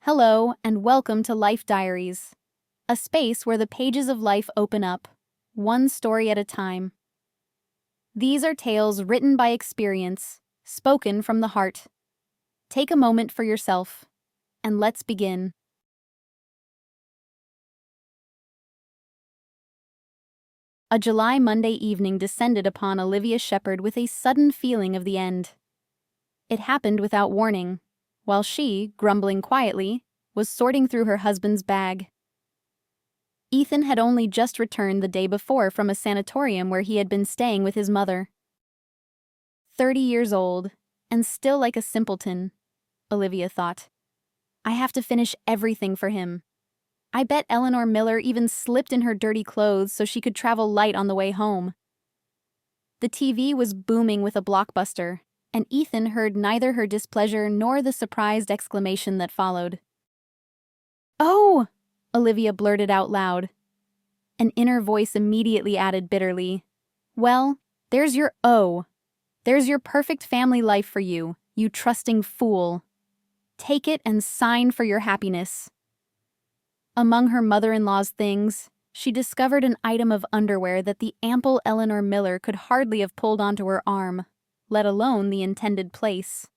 Hello, and welcome to Life Diaries, a space where the pages of life open up, one story at a time. These are tales written by experience, spoken from the heart. Take a moment for yourself, and let's begin. A July Monday evening descended upon Olivia Shepherd with a sudden feeling of the end. It happened without warning, while she, grumbling quietly, was sorting through her husband's bag. Ethan had only just returned the day before from a sanatorium where he had been staying with his mother. 30 years old, and still like a simpleton, Olivia thought. I have to finish everything for him. I bet Eleanor Miller even slipped in her dirty clothes so she could travel light on the way home. The TV was booming with a blockbuster, and Ethan heard neither her displeasure nor the surprised exclamation that followed. "Oh!" Olivia blurted out loud. An inner voice immediately added bitterly, "Well, there's your oh. There's your perfect family life for you, you trusting fool. Take it and sign for your happiness." Among her mother-in-law's things, she discovered an item of underwear that the ample Eleanor Miller could hardly have pulled onto her arm, let alone the intended place.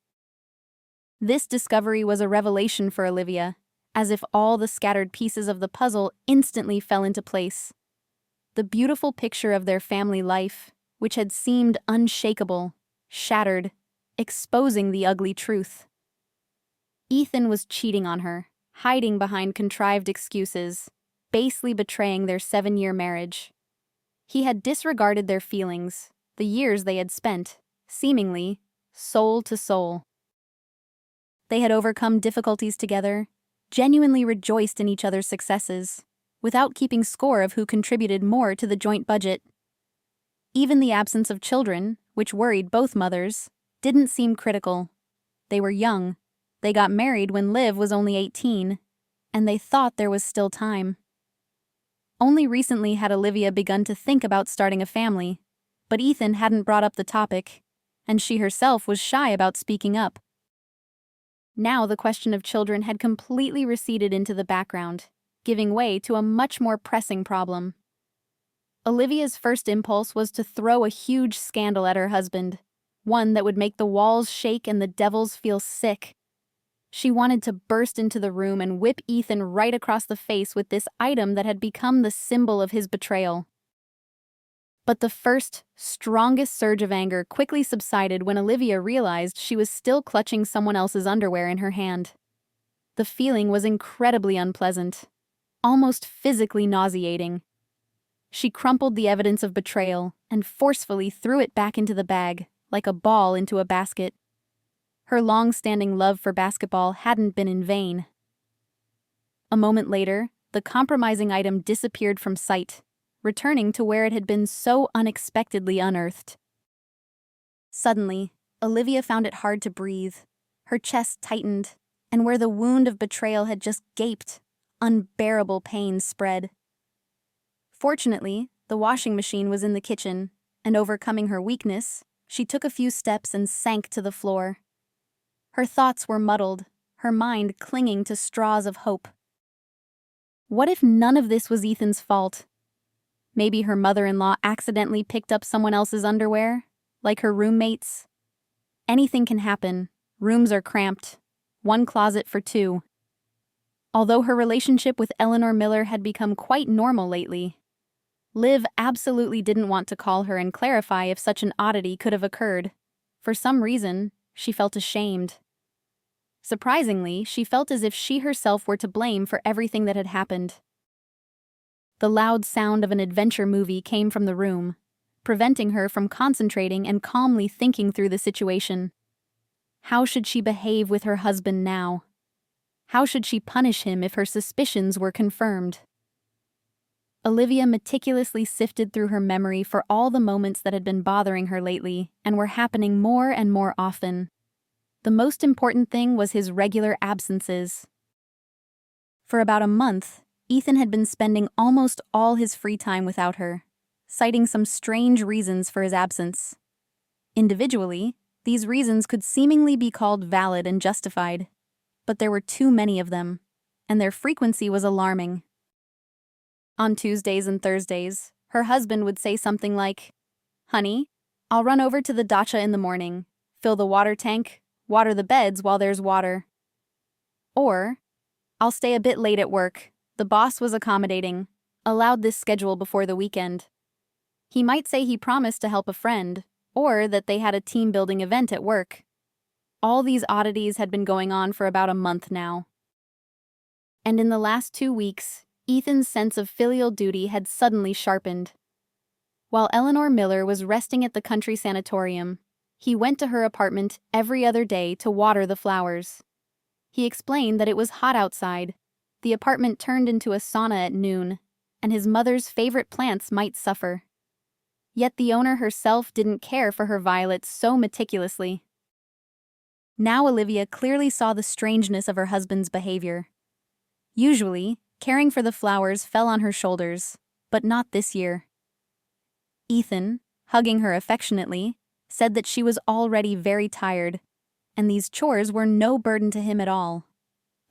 This discovery was a revelation for Olivia, as if all the scattered pieces of the puzzle instantly fell into place. The beautiful picture of their family life, which had seemed unshakable, shattered, exposing the ugly truth. Ethan was cheating on her, hiding behind contrived excuses, basely betraying their 7-year marriage. He had disregarded their feelings, the years they had spent, seemingly, soul to soul. They had overcome difficulties together, genuinely rejoiced in each other's successes, without keeping score of who contributed more to the joint budget. Even the absence of children, which worried both mothers, didn't seem critical. They were young. They got married when Liv was only 18, and they thought there was still time. Only recently had Olivia begun to think about starting a family, but Ethan hadn't brought up the topic, and she herself was shy about speaking up. Now the question of children had completely receded into the background, giving way to a much more pressing problem. Olivia's first impulse was to throw a huge scandal at her husband, one that would make the walls shake and the devils feel sick. She wanted to burst into the room and whip Ethan right across the face with this item that had become the symbol of his betrayal. But the first, strongest surge of anger quickly subsided when Olivia realized she was still clutching someone else's underwear in her hand. The feeling was incredibly unpleasant, almost physically nauseating. She crumpled the evidence of betrayal and forcefully threw it back into the bag, like a ball into a basket. Her long-standing love for basketball hadn't been in vain. A moment later, the compromising item disappeared from sight, returning to where it had been so unexpectedly unearthed. Suddenly, Olivia found it hard to breathe. Her chest tightened, and where the wound of betrayal had just gaped, unbearable pain spread. Fortunately, the washing machine was in the kitchen, and overcoming her weakness, she took a few steps and sank to the floor. Her thoughts were muddled, her mind clinging to straws of hope. What if none of this was Ethan's fault? Maybe her mother-in-law accidentally picked up someone else's underwear, like her roommates. Anything can happen. Rooms are cramped. One closet for two. Although her relationship with Eleanor Miller had become quite normal lately, Liv absolutely didn't want to call her and clarify if such an oddity could have occurred. For some reason, she felt ashamed. Surprisingly, she felt as if she herself were to blame for everything that had happened. The loud sound of an adventure movie came from the room, preventing her from concentrating and calmly thinking through the situation. How should she behave with her husband now? How should she punish him if her suspicions were confirmed? Olivia meticulously sifted through her memory for all the moments that had been bothering her lately and were happening more and more often. The most important thing was his regular absences. For about a month, Ethan had been spending almost all his free time without her, citing some strange reasons for his absence. Individually, these reasons could seemingly be called valid and justified. but there were too many of them, and their frequency was alarming. On Tuesdays and Thursdays, her husband would say something like, "Honey, I'll run over to the dacha in the morning, fill the water tank, water the beds while there's water." Or, "I'll stay a bit late at work. The boss was accommodating, allowed this schedule before the weekend." He might say he promised to help a friend, or that they had a team-building event at work. All these oddities had been going on for about a month now. And in the last 2 weeks, Ethan's sense of filial duty had suddenly sharpened. While Eleanor Miller was resting at the country sanatorium, he went to her apartment every other day to water the flowers. He explained that it was hot outside, the apartment turned into a sauna at noon, and his mother's favorite plants might suffer. Yet the owner herself didn't care for her violets so meticulously. Now Olivia clearly saw the strangeness of her husband's behavior. Usually, caring for the flowers fell on her shoulders, but not this year. Ethan, hugging her affectionately, said that she was already very tired, and these chores were no burden to him at all.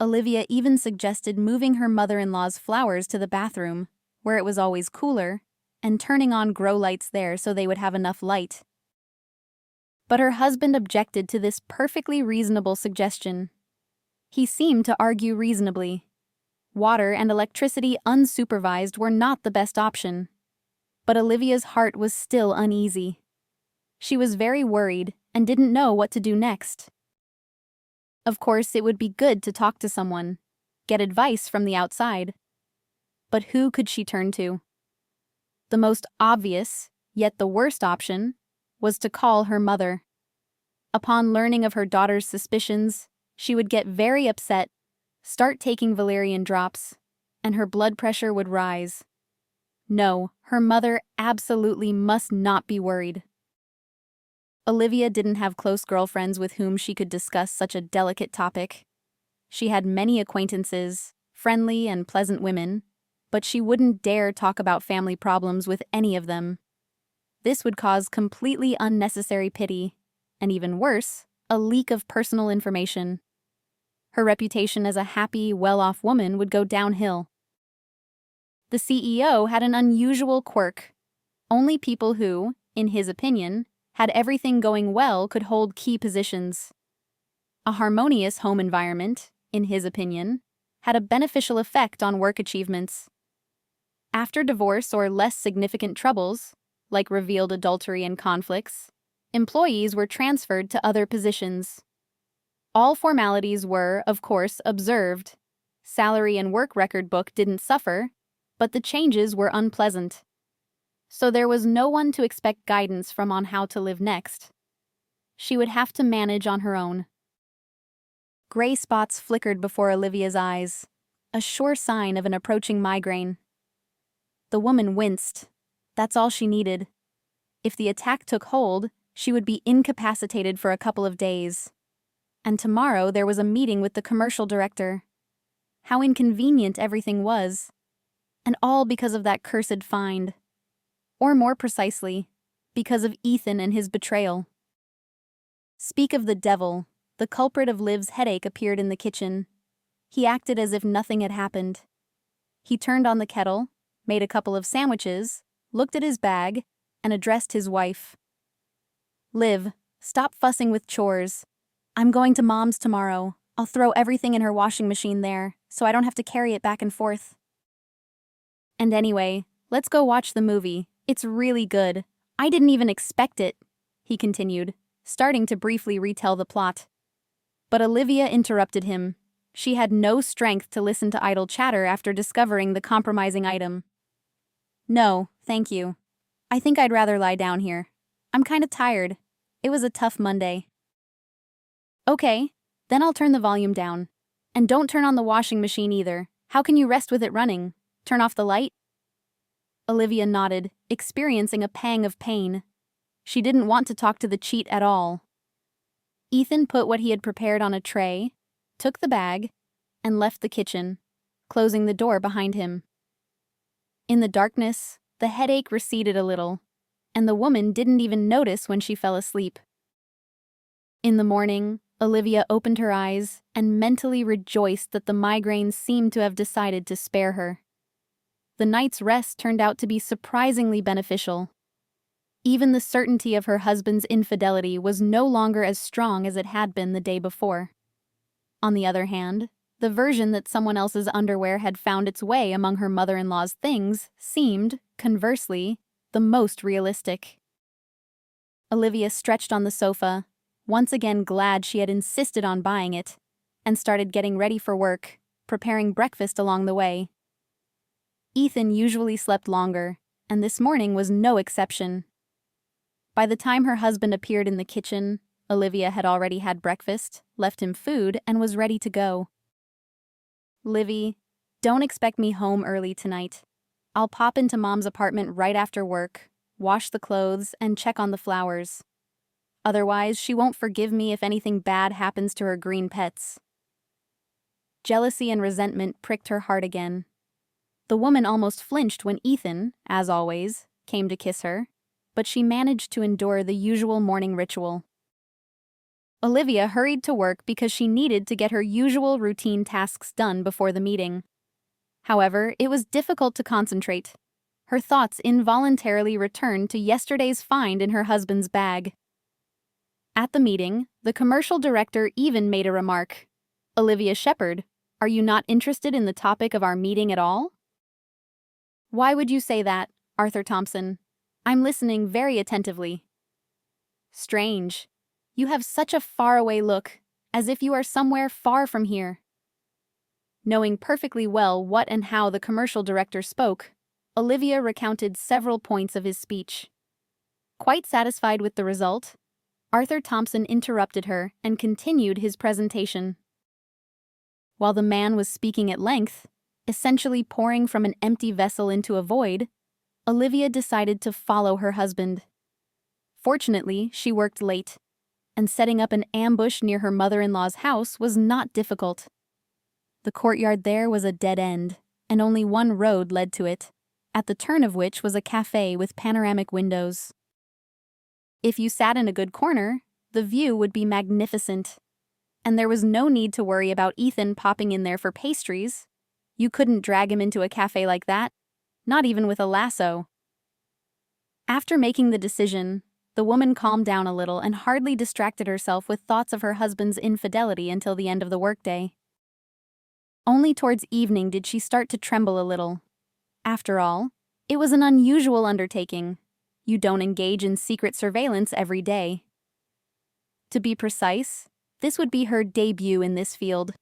Olivia even suggested moving her mother-in-law's flowers to the bathroom, where it was always cooler, and turning on grow lights there so they would have enough light. But her husband objected to this perfectly reasonable suggestion. He seemed to argue reasonably. Water and electricity unsupervised were not the best option. But Olivia's heart was still uneasy. She was very worried and didn't know what to do next. Of course, it would be good to talk to someone, get advice from the outside. But who could she turn to? The most obvious, yet the worst option, was to call her mother. Upon learning of her daughter's suspicions, she would get very upset, start taking valerian drops, and her blood pressure would rise. No, her mother absolutely must not be worried. Olivia didn't have close girlfriends with whom she could discuss such a delicate topic. She had many acquaintances, friendly and pleasant women, but she wouldn't dare talk about family problems with any of them. This would cause completely unnecessary pity, and even worse, a leak of personal information. Her reputation as a happy, well-off woman would go downhill. The CEO had an unusual quirk. Only people who, in his opinion, had everything going well could hold key positions. A harmonious home environment, in his opinion, had a beneficial effect on work achievements. After divorce or less significant troubles, like revealed adultery and conflicts, employees were transferred to other positions. All formalities were, of course, observed. Salary and work record book didn't suffer, but the changes were unpleasant. So there was no one to expect guidance from on how to live next. She would have to manage on her own. Gray spots flickered before Olivia's eyes, a sure sign of an approaching migraine. The woman winced. That's all she needed. If the attack took hold, she would be incapacitated for a couple of days. And tomorrow there was a meeting with the commercial director. How inconvenient everything was. And all because of that cursed find. Or more precisely, because of Ethan and his betrayal. Speak of the devil, the culprit of Liv's headache appeared in the kitchen. He acted as if nothing had happened. He turned on the kettle, made a couple of sandwiches, looked at his bag, and addressed his wife. "Liv, stop fussing with chores. I'm going to Mom's tomorrow. I'll throw everything in her washing machine there, so I don't have to carry it back and forth. And anyway, let's go watch the movie. It's really good. I didn't even expect it," he continued, starting to briefly retell the plot. But Olivia interrupted him. She had no strength to listen to idle chatter after discovering the compromising item. "No, thank you. I think I'd rather lie down here. I'm kind of tired. It was a tough Monday." "Okay, then I'll turn the volume down. And don't turn on the washing machine either. How can you rest with it running? Turn off the light?" Olivia nodded, experiencing a pang of pain. She didn't want to talk to the cheat at all. Ethan put what he had prepared on a tray, took the bag, and left the kitchen, closing the door behind him. In the darkness, the headache receded a little, and the woman didn't even notice when she fell asleep. In the morning, Olivia opened her eyes and mentally rejoiced that the migraine seemed to have decided to spare her. The night's rest turned out to be surprisingly beneficial. Even the certainty of her husband's infidelity was no longer as strong as it had been the day before. On the other hand, the version that someone else's underwear had found its way among her mother-in-law's things seemed, conversely, the most realistic. Olivia stretched on the sofa, once again glad she had insisted on buying it, and started getting ready for work, preparing breakfast along the way. Ethan usually slept longer, and this morning was no exception. By the time her husband appeared in the kitchen, Olivia had already had breakfast, left him food, and was ready to go. "Livy, don't expect me home early tonight. I'll pop into Mom's apartment right after work, wash the clothes, and check on the flowers. Otherwise, she won't forgive me if anything bad happens to her green pets." Jealousy and resentment pricked her heart again. The woman almost flinched when Ethan, as always, came to kiss her, but she managed to endure the usual morning ritual. Olivia hurried to work because she needed to get her usual routine tasks done before the meeting. However, it was difficult to concentrate. Her thoughts involuntarily returned to yesterday's find in her husband's bag. At the meeting, the commercial director even made a remark. "Olivia Shepherd, are you not interested in the topic of our meeting at all?" "Why would you say that, Arthur Thompson? I'm listening very attentively." "Strange. You have such a faraway look, as if you are somewhere far from here." Knowing perfectly well what and how the commercial director spoke, Olivia recounted several points of his speech. Quite satisfied with the result, Arthur Thompson interrupted her and continued his presentation. While the man was speaking at length, essentially pouring from an empty vessel into a void, Olivia decided to follow her husband. Fortunately, she worked late, and setting up an ambush near her mother-in-law's house was not difficult. The courtyard there was a dead end, and only one road led to it, at the turn of which was a cafe with panoramic windows. If you sat in a good corner, the view would be magnificent, and there was no need to worry about Ethan popping in there for pastries. You couldn't drag him into a cafe like that, not even with a lasso. After making the decision, the woman calmed down a little and hardly distracted herself with thoughts of her husband's infidelity until the end of the workday. Only towards evening did she start to tremble a little. After all, it was an unusual undertaking. You don't engage in secret surveillance every day. To be precise, this would be her debut in this field.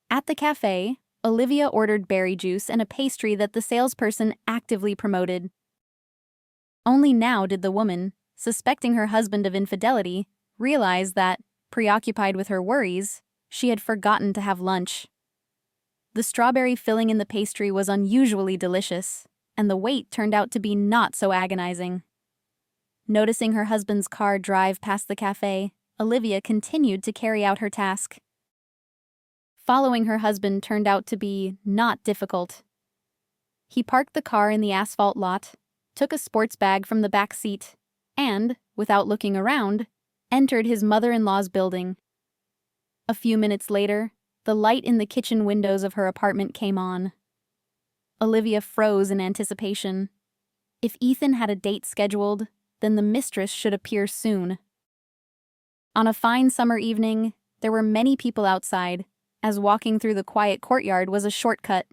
At the cafe, Olivia ordered berry juice and a pastry that the salesperson actively promoted. Only now did the woman, suspecting her husband of infidelity, realize that, preoccupied with her worries, she had forgotten to have lunch. The strawberry filling in the pastry was unusually delicious, and the wait turned out to be not so agonizing. Noticing her husband's car drive past the cafe, Olivia continued to carry out her task. Following her husband turned out to be not difficult. He parked the car in the asphalt lot, took a sports bag from the back seat, and, without looking around, entered his mother-in-law's building. A few minutes later, the light in the kitchen windows of her apartment came on. Olivia froze in anticipation. If Ethan had a date scheduled, then the mistress should appear soon. On a fine summer evening, there were many people outside, as walking through the quiet courtyard was a shortcut.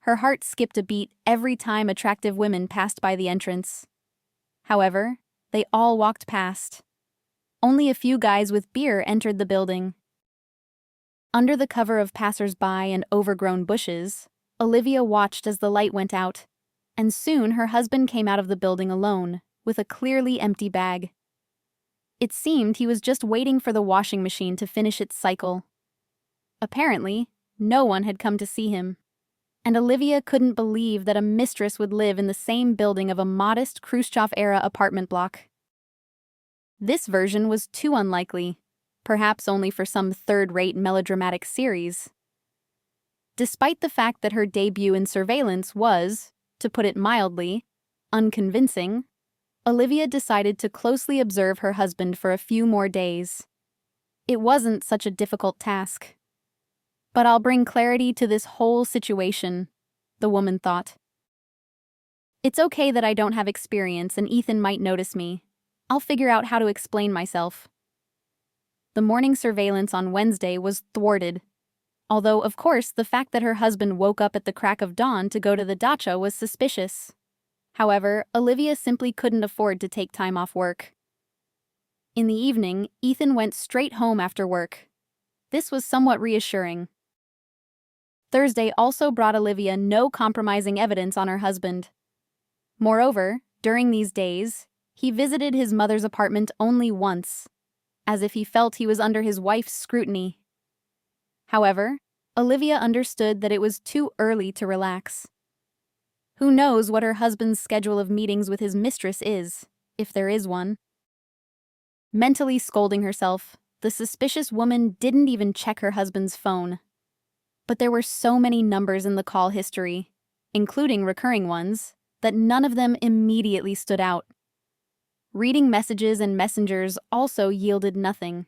Her heart skipped a beat every time attractive women passed by the entrance. However, they all walked past. Only a few guys with beer entered the building. Under the cover of passers-by and overgrown bushes, Olivia watched as the light went out, and soon her husband came out of the building alone, with a clearly empty bag. It seemed he was just waiting for the washing machine to finish its cycle. Apparently, no one had come to see him, and Olivia couldn't believe that a mistress would live in the same building of a modest Khrushchev-era apartment block. This version was too unlikely, perhaps only for some third-rate melodramatic series. Despite the fact that her debut in surveillance was, to put it mildly, unconvincing, Olivia decided to closely observe her husband for a few more days. It wasn't such a difficult task. But I'll bring clarity to this whole situation, the woman thought. It's okay that I don't have experience and Ethan might notice me. I'll figure out how to explain myself. The morning surveillance on Wednesday was thwarted. Although, of course, the fact that her husband woke up at the crack of dawn to go to the dacha was suspicious. However, Olivia simply couldn't afford to take time off work. In the evening, Ethan went straight home after work. This was somewhat reassuring. Thursday also brought Olivia no compromising evidence on her husband. Moreover, during these days, he visited his mother's apartment only once, as if he felt he was under his wife's scrutiny. However, Olivia understood that it was too early to relax. Who knows what her husband's schedule of meetings with his mistress is, if there is one. Mentally scolding herself, the suspicious woman didn't even check her husband's phone. But there were so many numbers in the call history, including recurring ones, that none of them immediately stood out. Reading messages and messengers also yielded nothing.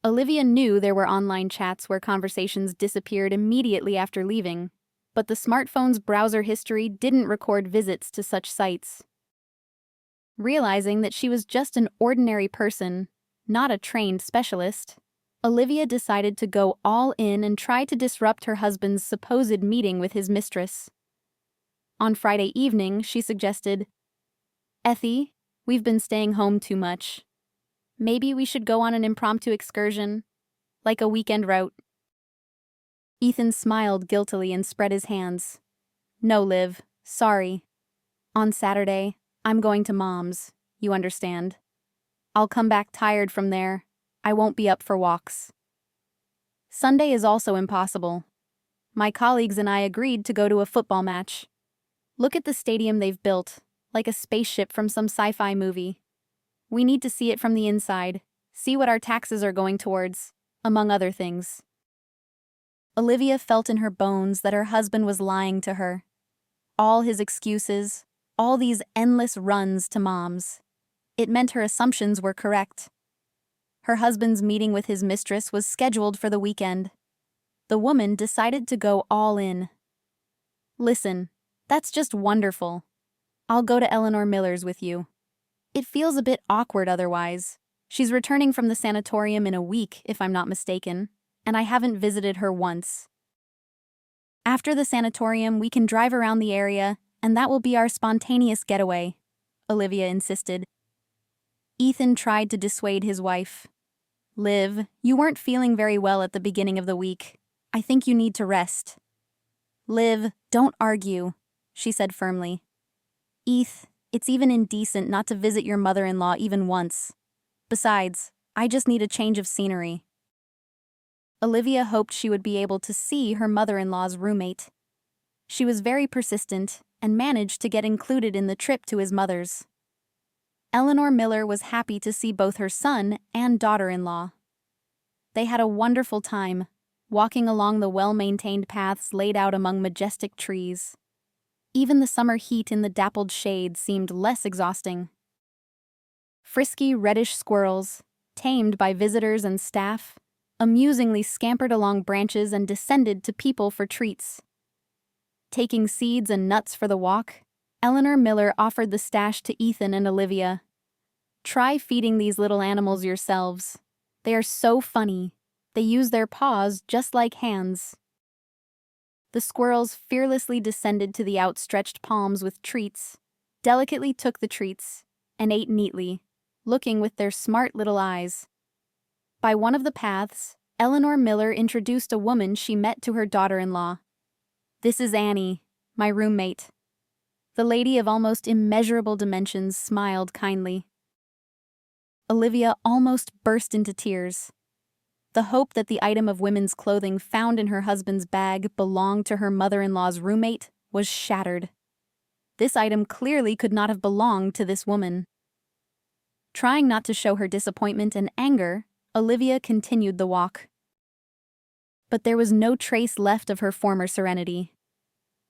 Olivia knew there were online chats where conversations disappeared immediately after leaving, but the smartphone's browser history didn't record visits to such sites. Realizing that she was just an ordinary person, not a trained specialist, Olivia decided to go all in and try to disrupt her husband's supposed meeting with his mistress. On Friday evening, she suggested, "Effie, we've been staying home too much. Maybe we should go on an impromptu excursion, like a weekend route." Ethan smiled guiltily and spread his hands. "No, Liv, sorry. On Saturday, I'm going to Mom's, you understand. I'll come back tired from there. I won't be up for walks. Sunday is also impossible. My colleagues and I agreed to go to a football match. Look at the stadium they've built, like a spaceship from some sci-fi movie. We need to see it from the inside, see what our taxes are going towards, among other things." Olivia felt in her bones that her husband was lying to her. All his excuses, all these endless runs to Mom's. It meant her assumptions were correct. Her husband's meeting with his mistress was scheduled for the weekend. The woman decided to go all in. "Listen, that's just wonderful. I'll go to Eleanor Miller's with you. It feels a bit awkward otherwise. She's returning from the sanatorium in a week, if I'm not mistaken, and I haven't visited her once. After the sanatorium, we can drive around the area, and that will be our spontaneous getaway," Olivia insisted. Ethan tried to dissuade his wife. "Liv, you weren't feeling very well at the beginning of the week. I think you need to rest." "Liv, don't argue," she said firmly. "Eth, it's even indecent not to visit your mother-in-law even once. Besides, I just need a change of scenery." Olivia hoped she would be able to see her mother-in-law's roommate. She was very persistent and managed to get included in the trip to his mother's. Eleanor Miller was happy to see both her son and daughter-in-law. They had a wonderful time, walking along the well-maintained paths laid out among majestic trees. Even the summer heat in the dappled shade seemed less exhausting. Frisky reddish squirrels, tamed by visitors and staff, amusingly scampered along branches and descended to people for treats. Taking seeds and nuts for the walk, Eleanor Miller offered the stash to Ethan and Olivia. "Try feeding these little animals yourselves. They are so funny. They use their paws just like hands." The squirrels fearlessly descended to the outstretched palms with treats, delicately took the treats, and ate neatly, looking with their smart little eyes. By one of the paths, Eleanor Miller introduced a woman she met to her daughter-in-law. "This is Annie, my roommate." The lady of almost immeasurable dimensions smiled kindly. Olivia almost burst into tears. The hope that the item of women's clothing found in her husband's bag belonged to her mother-in-law's roommate was shattered. This item clearly could not have belonged to this woman. Trying not to show her disappointment and anger, Olivia continued the walk. But there was no trace left of her former serenity.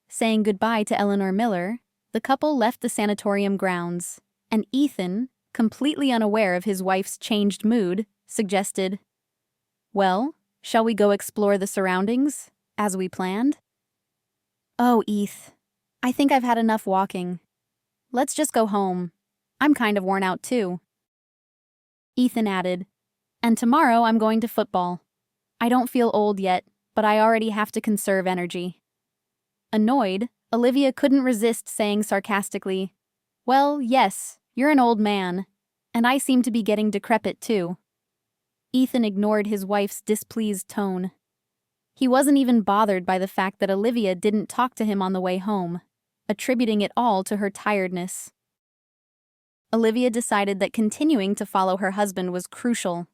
Saying goodbye to Eleanor Miller, the couple left the sanatorium grounds, and Ethan, completely unaware of his wife's changed mood, suggested, Well, shall we go explore the surroundings, as we planned? Oh, Eth, I think I've had enough walking. Let's just go home. I'm kind of worn out too. Ethan added, and tomorrow I'm going to football. I don't feel old yet, but I already have to conserve energy. Annoyed, Olivia couldn't resist saying sarcastically, well, yes, you're an old man, and I seem to be getting decrepit too. Ethan ignored his wife's displeased tone. He wasn't even bothered by the fact that Olivia didn't talk to him on the way home, attributing it all to her tiredness. Olivia decided that continuing to follow her husband was crucial.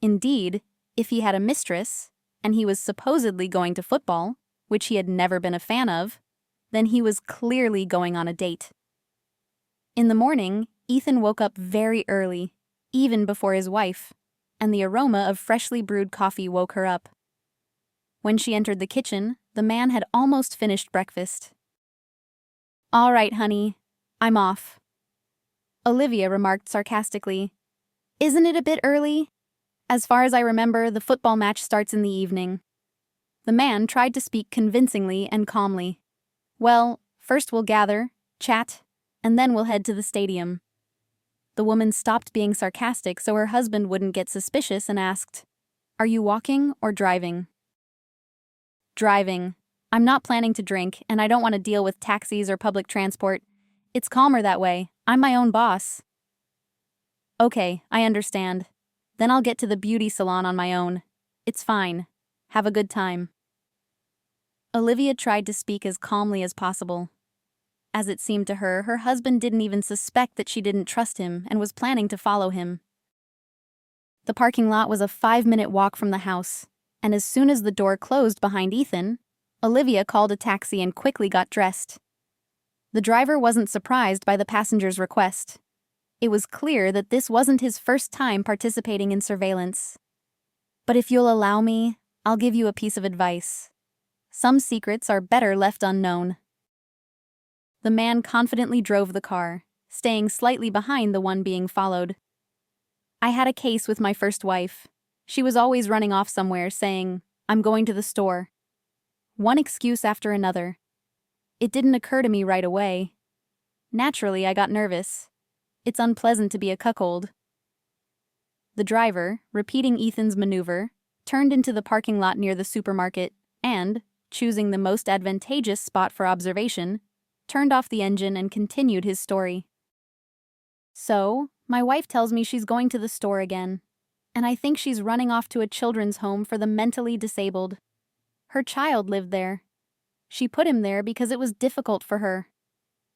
Indeed, if he had a mistress, and he was supposedly going to football, which he had never been a fan of, then he was clearly going on a date. In the morning, Ethan woke up very early, even before his wife, and the aroma of freshly brewed coffee woke her up. When she entered the kitchen, the man had almost finished breakfast. All right, honey, I'm off. Olivia remarked sarcastically, isn't it a bit early? As far as I remember, the football match starts in the evening. The man tried to speak convincingly and calmly. Well, first we'll gather, chat, and then we'll head to the stadium. The woman stopped being sarcastic so her husband wouldn't get suspicious and asked, are you walking or driving? Driving. I'm not planning to drink, and I don't want to deal with taxis or public transport. It's calmer that way. I'm my own boss. Okay, I understand. Then I'll get to the beauty salon on my own. It's fine. Have a good time. Olivia tried to speak as calmly as possible. As it seemed to her, her husband didn't even suspect that she didn't trust him and was planning to follow him. The parking lot was a 5-minute walk from the house, and as soon as the door closed behind Ethan, Olivia called a taxi and quickly got dressed. The driver wasn't surprised by the passenger's request. It was clear that this wasn't his first time participating in surveillance. But if you'll allow me, I'll give you a piece of advice. Some secrets are better left unknown. The man confidently drove the car, staying slightly behind the one being followed. I had a case with my first wife. She was always running off somewhere saying, I'm going to the store. One excuse after another. It didn't occur to me right away. Naturally, I got nervous. It's unpleasant to be a cuckold. The driver, repeating Ethan's maneuver, turned into the parking lot near the supermarket and, choosing the most advantageous spot for observation, turned off the engine and continued his story. So, my wife tells me she's going to the store again, and I think she's running off to a children's home for the mentally disabled. Her child lived there. She put him there because it was difficult for her,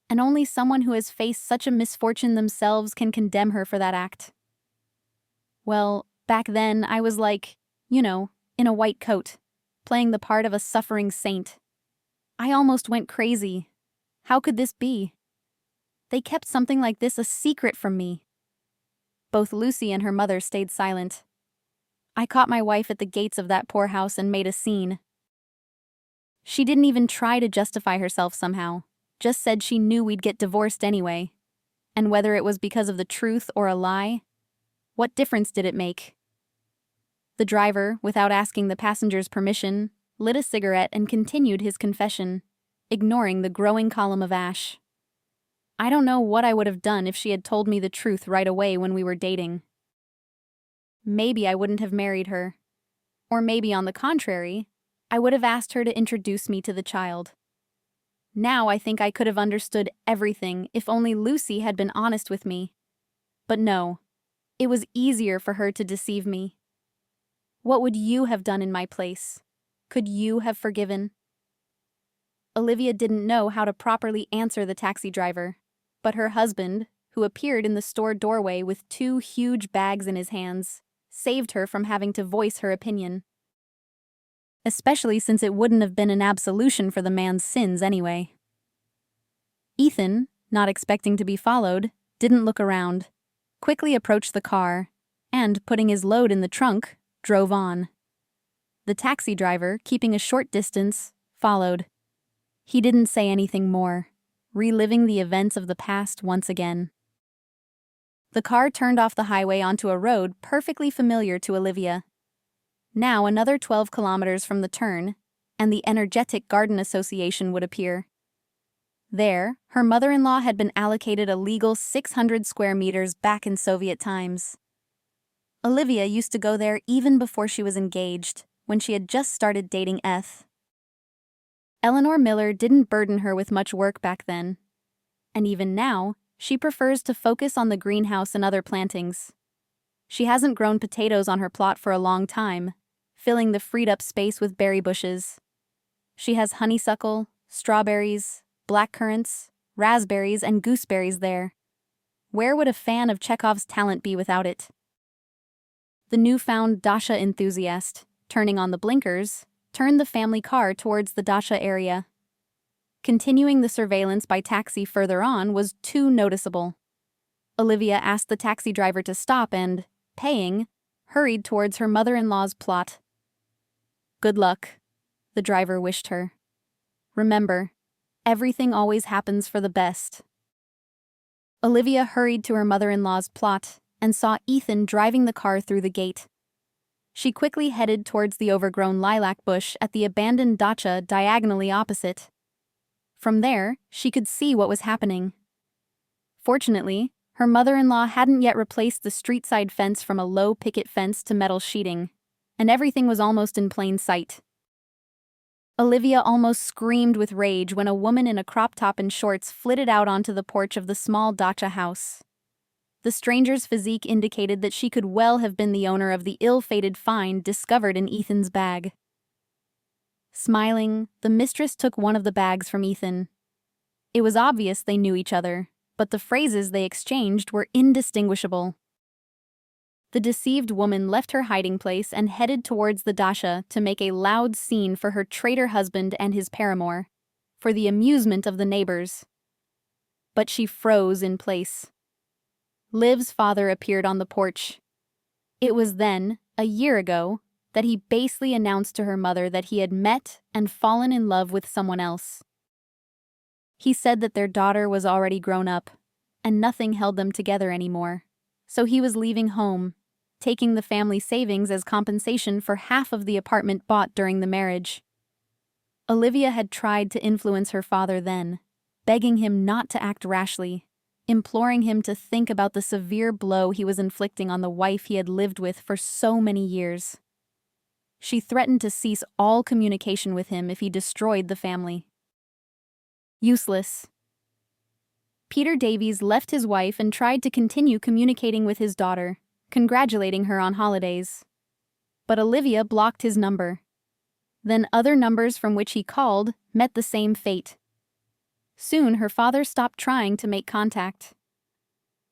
and only someone who has faced such a misfortune themselves can condemn her for that act. Well, back then I was like, in a white coat, playing the part of a suffering saint. I almost went crazy. How could this be? They kept something like this a secret from me. Both Lucy and her mother stayed silent. I caught my wife at the gates of that poor house and made a scene. She didn't even try to justify herself somehow, just said she knew we'd get divorced anyway. And whether it was because of the truth or a lie, what difference did it make? The driver, without asking the passenger's permission, lit a cigarette and continued his confession, ignoring the growing column of ash. I don't know what I would have done if she had told me the truth right away when we were dating. Maybe I wouldn't have married her. Or maybe, on the contrary, I would have asked her to introduce me to the child. Now I think I could have understood everything if only Lucy had been honest with me. But no, it was easier for her to deceive me. What would you have done in my place? Could you have forgiven? Olivia didn't know how to properly answer the taxi driver, but her husband, who appeared in the store doorway with 2 huge bags in his hands, saved her from having to voice her opinion. Especially since it wouldn't have been an absolution for the man's sins anyway. Ethan, not expecting to be followed, didn't look around, quickly approached the car, and, putting his load in the trunk, drove on. The taxi driver, keeping a short distance, followed. He didn't say anything more, reliving the events of the past once again. The car turned off the highway onto a road perfectly familiar to Olivia. Now another 12 kilometers from the turn, and the Energetic Garden Association would appear. There, her mother-in-law had been allocated a legal 600 square meters back in Soviet times. Olivia used to go there even before she was engaged, when she had just started dating Eth. Eleanor Miller didn't burden her with much work back then. And even now, she prefers to focus on the greenhouse and other plantings. She hasn't grown potatoes on her plot for a long time, filling the freed-up space with berry bushes. She has honeysuckle, strawberries, blackcurrants, raspberries, and gooseberries there. Where would a fan of Chekhov's talent be without it? The newfound dacha enthusiast, turning on the blinkers, turned the family car towards the dacha area. Continuing the surveillance by taxi further on was too noticeable. Olivia asked the taxi driver to stop and, paying, hurried towards her mother-in-law's plot. Good luck, the driver wished her. Remember, everything always happens for the best. Olivia hurried to her mother-in-law's plot and saw Ethan driving the car through the gate. She quickly headed towards the overgrown lilac bush at the abandoned dacha diagonally opposite. From there, she could see what was happening. Fortunately, her mother-in-law hadn't yet replaced the street-side fence from a low picket fence to metal sheeting, and everything was almost in plain sight. Olivia almost screamed with rage when a woman in a crop top and shorts flitted out onto the porch of the small dacha house. The stranger's physique indicated that she could well have been the owner of the ill-fated find discovered in Ethan's bag. Smiling, the mistress took one of the bags from Ethan. It was obvious they knew each other, but the phrases they exchanged were indistinguishable. The deceived woman left her hiding place and headed towards the dacha to make a loud scene for her traitor husband and his paramour, for the amusement of the neighbors. But she froze in place. Liv's father appeared on the porch. It was then, a year ago, that he basely announced to her mother that he had met and fallen in love with someone else. He said that their daughter was already grown up, and nothing held them together anymore, so he was leaving home, taking the family savings as compensation for half of the apartment bought during the marriage. Olivia had tried to influence her father then, begging him not to act rashly, imploring him to think about the severe blow he was inflicting on the wife he had lived with for so many years. She threatened to cease all communication with him if he destroyed the family. Useless. Peter Davies left his wife and tried to continue communicating with his daughter, congratulating her on holidays. But Olivia blocked his number. Then other numbers from which he called met the same fate. Soon her father stopped trying to make contact.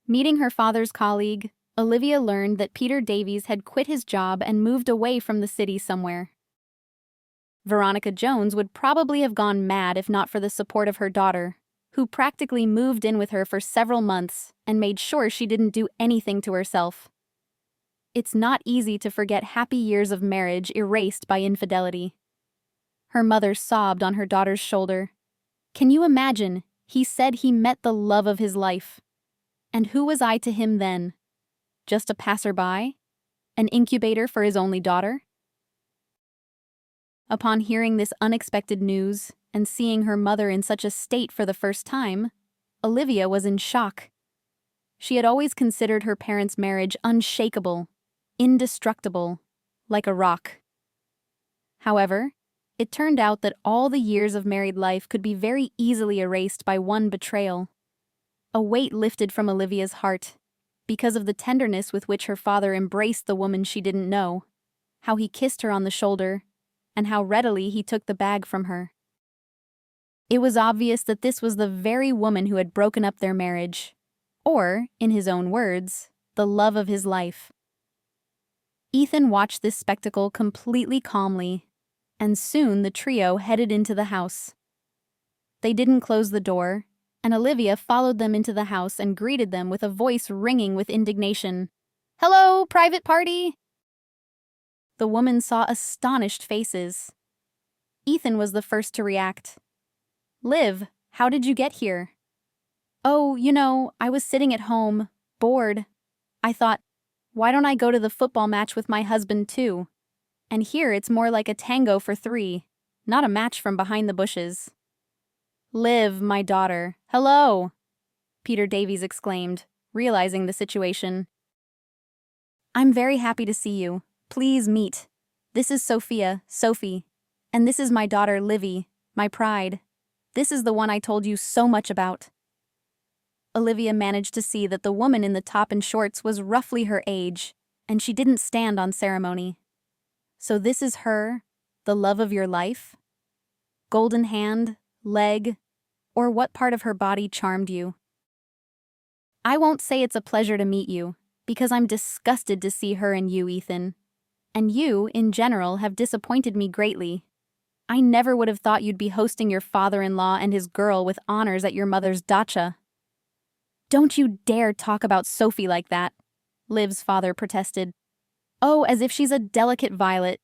Meeting her father's colleague, Olivia learned that Peter Davies had quit his job and moved away from the city somewhere. Veronica Jones would probably have gone mad if not for the support of her daughter, who practically moved in with her for several months and made sure she didn't do anything to herself. It's not easy to forget happy years of marriage erased by infidelity. Her mother sobbed on her daughter's shoulder. Can you imagine? He said he met the love of his life. And who was I to him then? Just a passerby? An incubator for his only daughter? Upon hearing this unexpected news and seeing her mother in such a state for the first time, Olivia was in shock. She had always considered her parents' marriage unshakable, indestructible, like a rock. However, it turned out that all the years of married life could be very easily erased by one betrayal. A weight lifted from Olivia's heart, because of the tenderness with which her father embraced the woman she didn't know, how he kissed her on the shoulder, and how readily he took the bag from her. It was obvious that this was the very woman who had broken up their marriage, or, in his own words, the love of his life. Ethan watched this spectacle completely calmly, and soon the trio headed into the house. They didn't close the door, and Olivia followed them into the house and greeted them with a voice ringing with indignation. "Hello, private party!" The woman saw astonished faces. Ethan was the first to react. "Liv, how did you get here?" "Oh, I was sitting at home, bored. I thought, why don't I go to the football match with my husband too? And here it's more like a tango for three, not a match from behind the bushes. Liv, my daughter. Hello, Peter Davies exclaimed, realizing the situation. I'm very happy to see you. Please meet. This is Sophie, and this is my daughter Livy, my pride. This is the one I told you so much about. Olivia managed to see that the woman in the top and shorts was roughly her age, and she didn't stand on ceremony. So this is her, the love of your life? Golden hand, leg, or what part of her body charmed you? I won't say it's a pleasure to meet you, because I'm disgusted to see her and you, Ethan. And you, in general, have disappointed me greatly. I never would have thought you'd be hosting your father-in-law and his girl with honors at your mother's dacha. Don't you dare talk about Sophie like that, Liv's father protested. Oh, as if she's a delicate violet.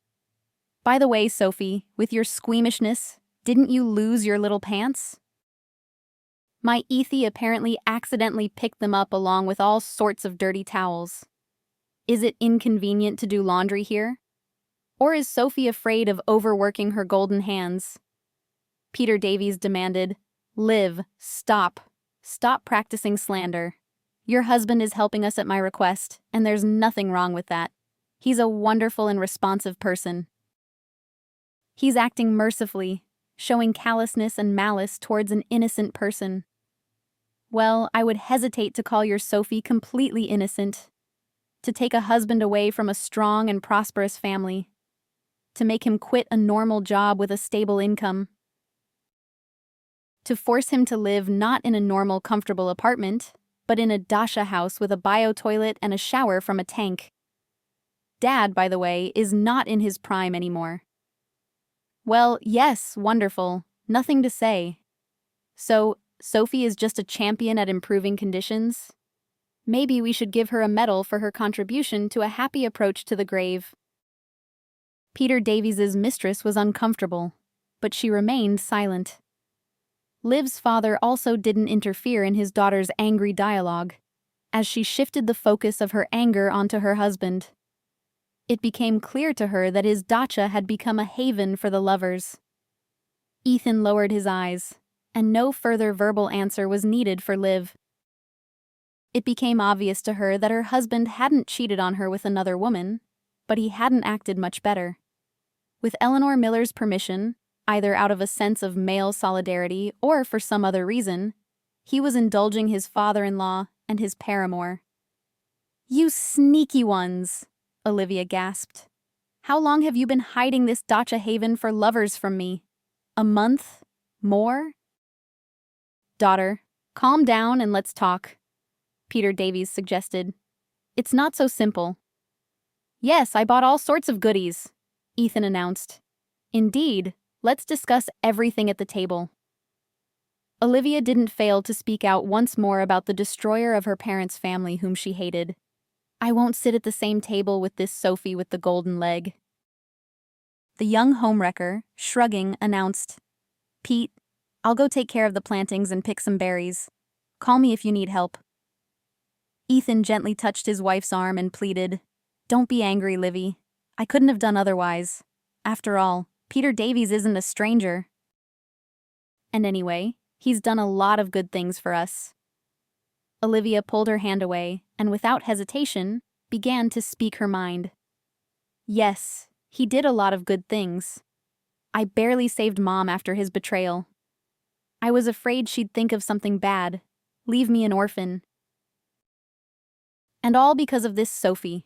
By the way, Sophie, with your squeamishness, didn't you lose your little pants? My Ethy apparently accidentally picked them up along with all sorts of dirty towels. Is it inconvenient to do laundry here? Or is Sophie afraid of overworking her golden hands? Peter Davies demanded, Liv, stop. Stop practicing slander. Your husband is helping us at my request, and there's nothing wrong with that. He's a wonderful and responsive person. He's acting mercifully, showing callousness and malice towards an innocent person. Well, I would hesitate to call your Sophie completely innocent. To take a husband away from a strong and prosperous family. To make him quit a normal job with a stable income. To force him to live not in a normal, comfortable apartment, but in a dacha house with a bio-toilet and a shower from a tank. Dad, by the way, is not in his prime anymore. Well, yes, wonderful. Nothing to say. So, Sophie is just a champion at improving conditions? Maybe we should give her a medal for her contribution to a happy approach to the grave. Peter Davies's mistress was uncomfortable, but she remained silent. Liv's father also didn't interfere in his daughter's angry dialogue, as she shifted the focus of her anger onto her husband. It became clear to her that his dacha had become a haven for the lovers. Ethan lowered his eyes, and no further verbal answer was needed for Liv. It became obvious to her that her husband hadn't cheated on her with another woman, but he hadn't acted much better. With Eleanor Miller's permission, either out of a sense of male solidarity or for some other reason, he was indulging his father-in-law and his paramour. You sneaky ones, Olivia gasped. How long have you been hiding this dacha haven for lovers from me? A month? More? Daughter, calm down and let's talk, Peter Davies suggested. It's not so simple. Yes, I bought all sorts of goodies, Ethan announced. Indeed, let's discuss everything at the table. Olivia didn't fail to speak out once more about the destroyer of her parents' family whom she hated. I won't sit at the same table with this Sophie with the golden leg. The young homewrecker, shrugging, announced, Pete, I'll go take care of the plantings and pick some berries. Call me if you need help. Ethan gently touched his wife's arm and pleaded, Don't be angry, Livy. I couldn't have done otherwise. After all, Peter Davies isn't a stranger. And anyway, he's done a lot of good things for us. Olivia pulled her hand away and without hesitation began to speak her mind. Yes, he did a lot of good things. I barely saved Mom after his betrayal. I was afraid she'd think of something bad, leave me an orphan. And all because of this Sophie.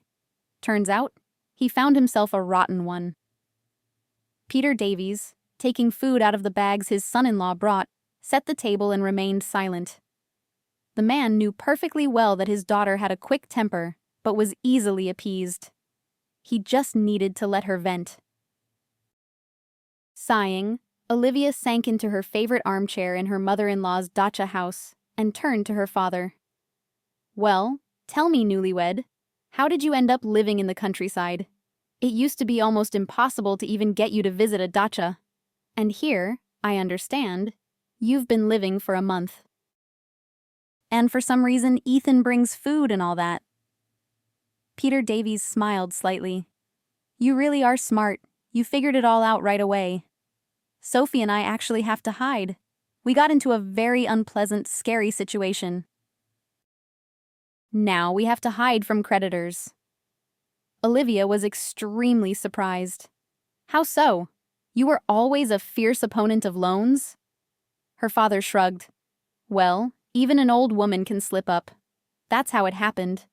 Turns out, he found himself a rotten one. Peter Davies, taking food out of the bags his son-in-law brought, set the table and remained silent. The man knew perfectly well that his daughter had a quick temper, but was easily appeased. He just needed to let her vent. Sighing, Olivia sank into her favorite armchair in her mother-in-law's dacha house and turned to her father. Well, tell me, newlywed, how did you end up living in the countryside? It used to be almost impossible to even get you to visit a dacha. And here, I understand, you've been living for a month. And for some reason, Ethan brings food and all that. Peter Davies smiled slightly. You really are smart. You figured it all out right away. Sophie and I actually have to hide. We got into a very unpleasant, scary situation. Now we have to hide from creditors. Olivia was extremely surprised. How so? You were always a fierce opponent of loans? Her father shrugged. Well, even an old woman can slip up. That's how it happened.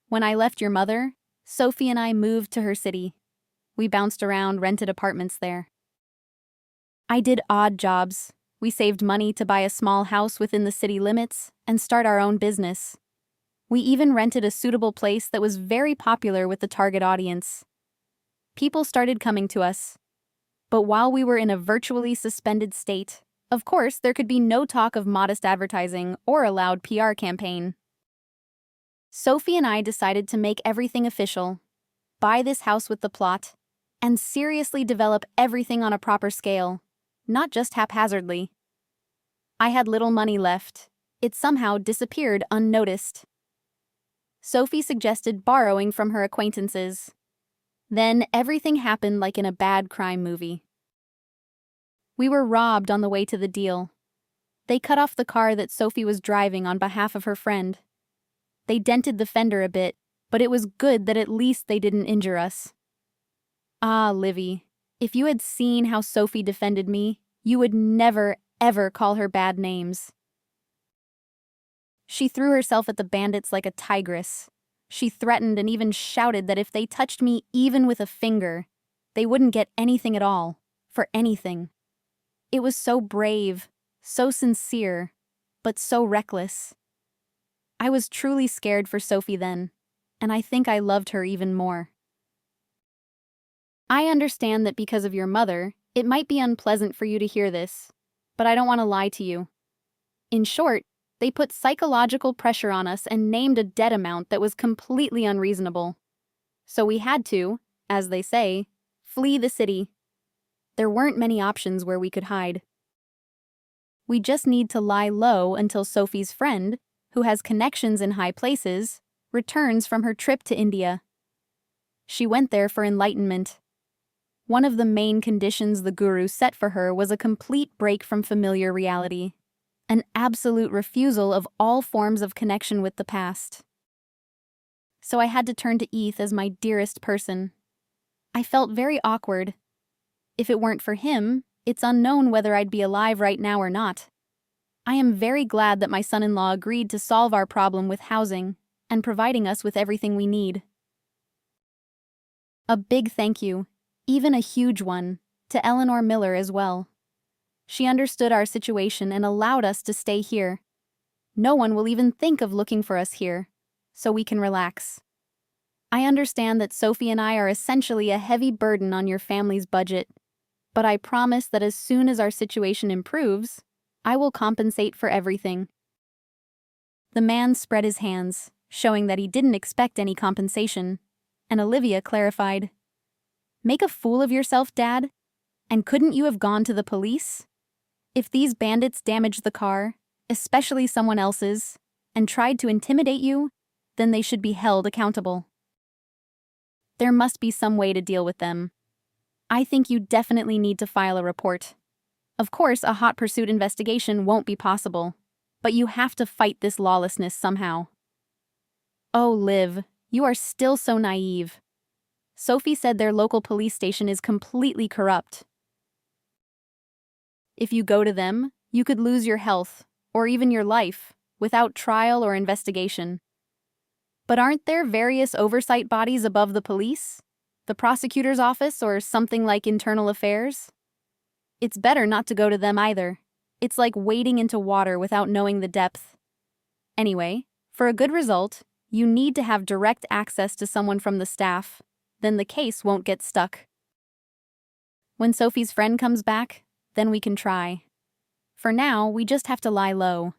When I left your mother, Sophie and I moved to her city. We bounced around, rented apartments there. I did odd jobs. We saved money to buy a small house within the city limits and start our own business. We even rented a suitable place that was very popular with the target audience. People started coming to us. But while we were in a virtually suspended state, of course, there could be no talk of modest advertising or a loud PR campaign. Sophie and I decided to make everything official, buy this house with the plot, and seriously develop everything on a proper scale, not just haphazardly. I had little money left. It somehow disappeared unnoticed. Sophie suggested borrowing from her acquaintances. Then everything happened like in a bad crime movie. We were robbed on the way to the deal. They cut off the car that Sophie was driving on behalf of her friend. They dented the fender a bit, but it was good that at least they didn't injure us. Ah, Livy, if you had seen how Sophie defended me, you would never, ever call her bad names. She threw herself at the bandits like a tigress. She threatened and even shouted that if they touched me even with a finger, they wouldn't get anything at all, for anything. It was so brave, so sincere, but so reckless. I was truly scared for Sophie then, and I think I loved her even more. I understand that because of your mother, it might be unpleasant for you to hear this, but I don't want to lie to you. In short, they put psychological pressure on us and named a debt amount that was completely unreasonable. So we had to, as they say, flee the city. There weren't many options where we could hide. We just need to lie low until Sophie's friend, who has connections in high places, returns from her trip to India. She went there for enlightenment. One of the main conditions the guru set for her was a complete break from familiar reality, an absolute refusal of all forms of connection with the past. So I had to turn to Eth as my dearest person. I felt very awkward. If it weren't for him, it's unknown whether I'd be alive right now or not. I am very glad that my son-in-law agreed to solve our problem with housing and providing us with everything we need. A big thank you, even a huge one, to Eleanor Miller as well. She understood our situation and allowed us to stay here. No one will even think of looking for us here, so we can relax. I understand that Sophie and I are essentially a heavy burden on your family's budget, but I promise that as soon as our situation improves, I will compensate for everything. The man spread his hands, showing that he didn't expect any compensation, and Olivia clarified, "Make a fool of yourself, Dad? And couldn't you have gone to the police? If these bandits damaged the car, especially someone else's, and tried to intimidate you, then they should be held accountable. There must be some way to deal with them. I think you definitely need to file a report. Of course, a hot pursuit investigation won't be possible, but you have to fight this lawlessness somehow." Oh, Liv, you are still so naive. Sophie said their local police station is completely corrupt. If you go to them, you could lose your health, or even your life, without trial or investigation. But aren't there various oversight bodies above the police? The prosecutor's office or something like internal affairs? It's better not to go to them either. It's like wading into water without knowing the depth. Anyway, for a good result, you need to have direct access to someone from the staff. Then the case won't get stuck. When Sophie's friend comes back, then we can try. For now, we just have to lie low.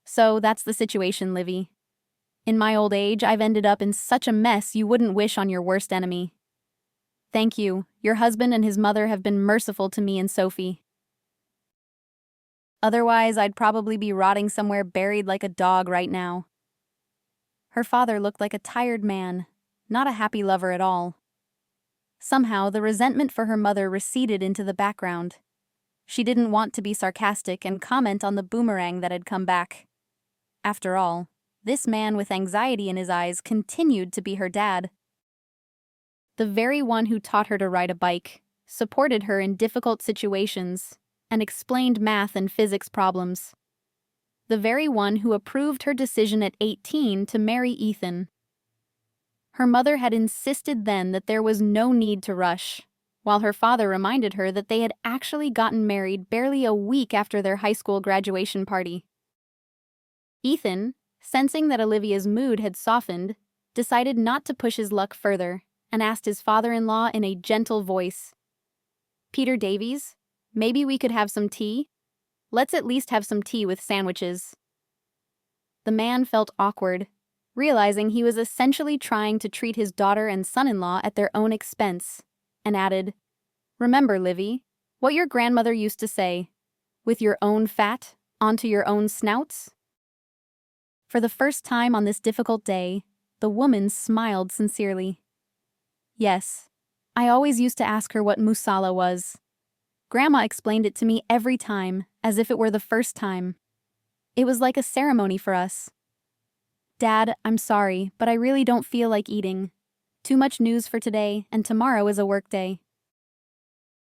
So that's the situation, Livy. In my old age, I've ended up in such a mess you wouldn't wish on your worst enemy. Thank you. Your husband and his mother have been merciful to me and Sophie. Otherwise, I'd probably be rotting somewhere buried like a dog right now. Her father looked like a tired man, not a happy lover at all. Somehow, the resentment for her mother receded into the background. She didn't want to be sarcastic and comment on the boomerang that had come back. After all, this man with anxiety in his eyes continued to be her dad. The very one who taught her to ride a bike, supported her in difficult situations, and explained math and physics problems. The very one who approved her decision at 18 to marry Ethan. Her mother had insisted then that there was no need to rush, while her father reminded her that they had actually gotten married barely a week after their high school graduation party. Ethan, sensing that Olivia's mood had softened, decided not to push his luck further and asked his father-in-law in a gentle voice, "Peter Davies, maybe we could have some tea? Let's at least have some tea with sandwiches." The man felt awkward, realizing he was essentially trying to treat his daughter and son-in-law at their own expense, and added, "Remember, Livy, what your grandmother used to say, with your own fat, onto your own snouts?" For the first time on this difficult day, the woman smiled sincerely. "Yes, I always used to ask her what musala was. Grandma explained it to me every time, as if it were the first time. It was like a ceremony for us. Dad, I'm sorry, but I really don't feel like eating. Too much news for today, and tomorrow is a work day.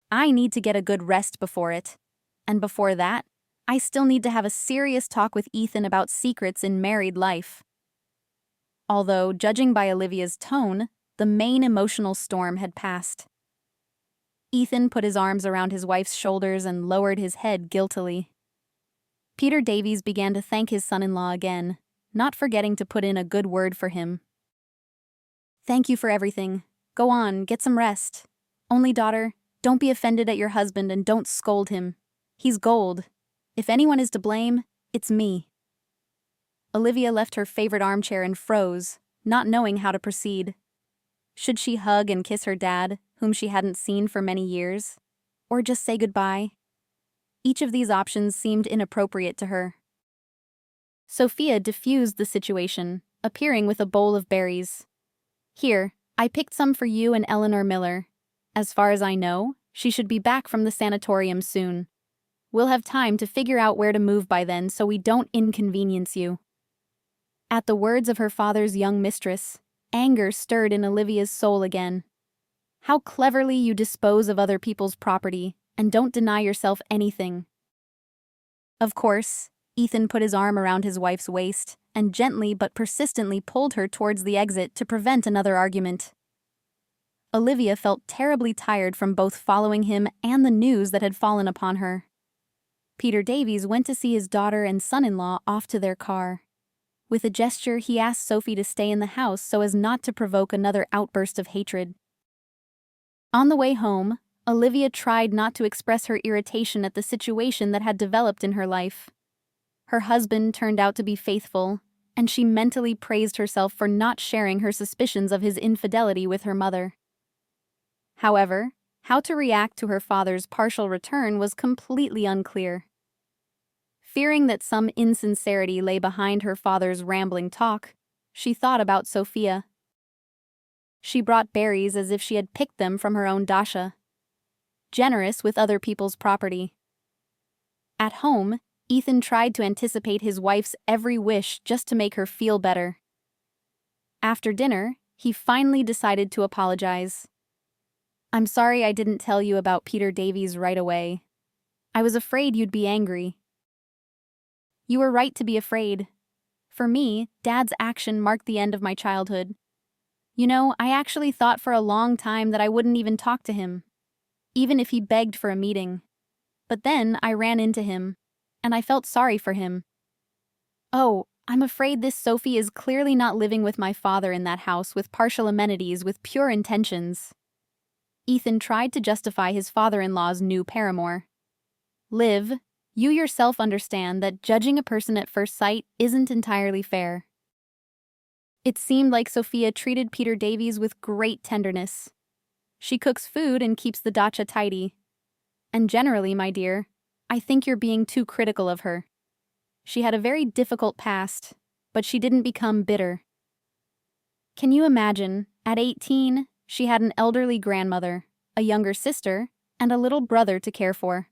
I need to get a good rest before it. And before that, I still need to have a serious talk with Ethan about secrets in married life." Although, judging by Olivia's tone, the main emotional storm had passed. Ethan put his arms around his wife's shoulders and lowered his head guiltily. Peter Davies began to thank his son-in-law again, not forgetting to put in a good word for him. "Thank you for everything. Go on, get some rest. Only daughter, don't be offended at your husband and don't scold him. He's gold. If anyone is to blame, it's me." Olivia left her favorite armchair and froze, not knowing how to proceed. Should she hug and kiss her dad, whom she hadn't seen for many years? Or just say goodbye? Each of these options seemed inappropriate to her. Sophia diffused the situation, appearing with a bowl of berries. "Here, I picked some for you and Eleanor Miller. As far as I know, she should be back from the sanatorium soon. We'll have time to figure out where to move by then so we don't inconvenience you." At the words of her father's young mistress, anger stirred in Olivia's soul again. How cleverly you dispose of other people's property and don't deny yourself anything. Of course, Ethan put his arm around his wife's waist and gently but persistently pulled her towards the exit to prevent another argument. Olivia felt terribly tired from both following him and the news that had fallen upon her. Peter Davies went to see his daughter and son-in-law off to their car. With a gesture, he asked Sophie to stay in the house so as not to provoke another outburst of hatred. On the way home, Olivia tried not to express her irritation at the situation that had developed in her life. Her husband turned out to be faithful, and she mentally praised herself for not sharing her suspicions of his infidelity with her mother. However, how to react to her father's partial return was completely unclear. Fearing that some insincerity lay behind her father's rambling talk, she thought about Sophia. She brought berries as if she had picked them from her own dasha. Generous with other people's property. At home, Ethan tried to anticipate his wife's every wish just to make her feel better. After dinner, he finally decided to apologize. "I'm sorry I didn't tell you about Peter Davies right away. I was afraid you'd be angry." "You were right to be afraid. For me, Dad's action marked the end of my childhood. You know, I actually thought for a long time that I wouldn't even talk to him, even if he begged for a meeting. But then I ran into him, and I felt sorry for him. Oh, I'm afraid this Sophie is clearly not living with my father in that house with partial amenities with pure intentions." Ethan tried to justify his father-in-law's new paramour. "Liv, you yourself understand that judging a person at first sight isn't entirely fair." It seemed like Sophia treated Peter Davies with great tenderness. She cooks food and keeps the dacha tidy. And generally, my dear, I think you're being too critical of her. She had a very difficult past, but she didn't become bitter. Can you imagine, at 18, She had an elderly grandmother, a younger sister, and a little brother to care for.